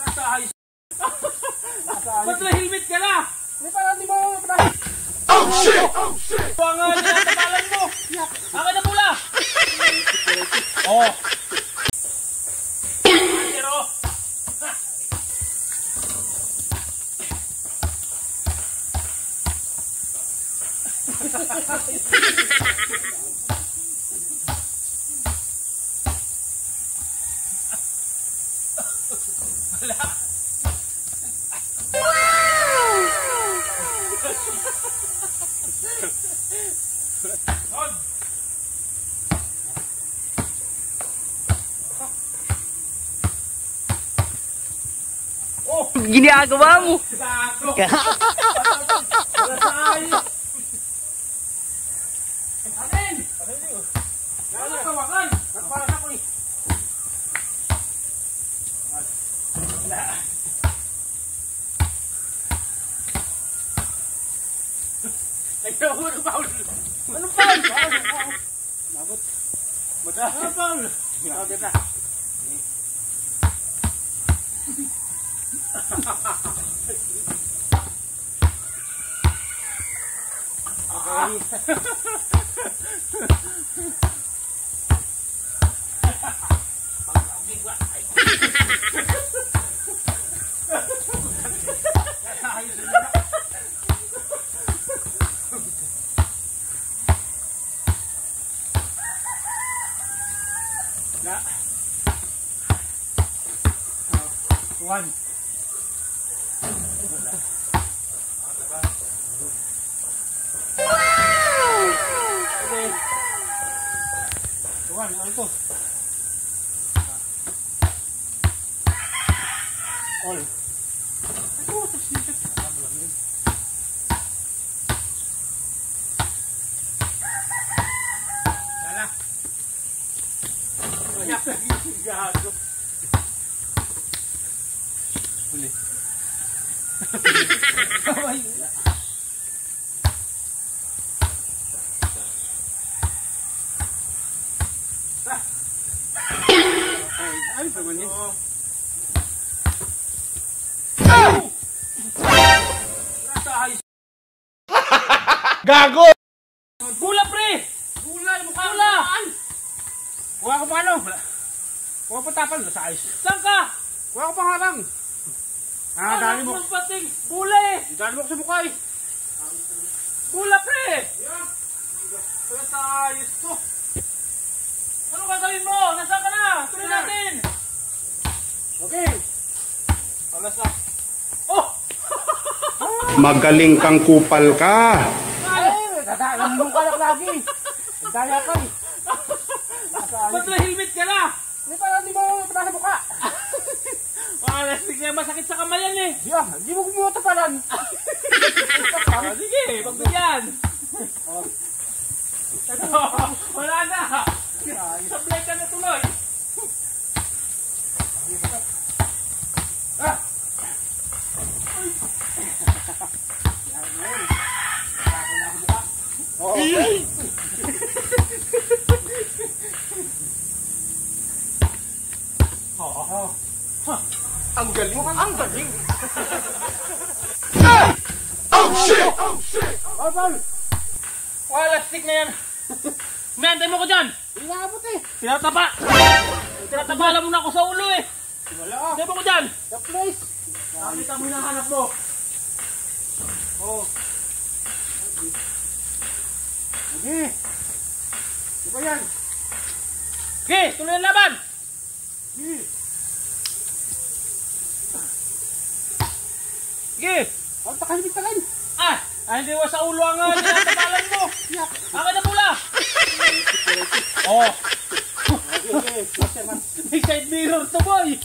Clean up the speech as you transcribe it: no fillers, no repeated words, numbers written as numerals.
Nasa ayos. Ba't may helmet ka na? Hindi pa, hindi mo panahin. Oh shit! Oh shit! Ang natabalan mo! Akin na mula! Oh! Pero! Wala! Ginagawa mo. Gago! Wala sa ayos! Akin! Wala kawakan! Nagparas ako eh! Wala! Ayaw mo na Paul! Anong Paul? Mabot! Mada! Ano Paul? Okay na! One. Tuan, ano to? All. Ako, tapos dito. Lala. Kaya gago. Huli. Kaway. Ay, naman yun. Nasa ayos. Gago! Gula, pre! Gula, mukha gula! Kuha ko pa ano? Kuha pa tapal. Nasa ayos. Saan ka? Kuha ko pa harang. Dali mo. Magpating! Gula eh! Dali mo ko sa mukha eh. Gula, pre! Yeah. Nasa ayos to. Ano gagawin mo? Nasaan ka na? Tuloy natin! Okay. Alas na. Oh! Magaling kang kupal ka. Ay, dadaan mo ka lang lagi. Daya ka eh. Ba't may helmet ka na? Hindi pa, hindi mo panahin mukha. Malastig na masakit sa kamay yan eh. Yeah, hindi mo kumuha tapalan. Sige, pagbigyan. Wala na. Sablay ka na tuloy. Ang galing. Ang galing. Oh shit! Oh shit! Oh, Paul. Malastig na yan. May antay mo ko dyan. Inaabot eh. Tinatapa. Tinatapala mo na ako sa ulo eh. Wala ah. Antay mo ko dyan. The place. Nakita mo yung hanap mo. Oh. Okay. Di ba yan? Okay, tuloy ang laban. Okay. Sige. Ang takalibit ka rin. Hindi ko sa ulo ang tinatapalan mo. Akin na mula. Oh. Okay. May side mirror to boy.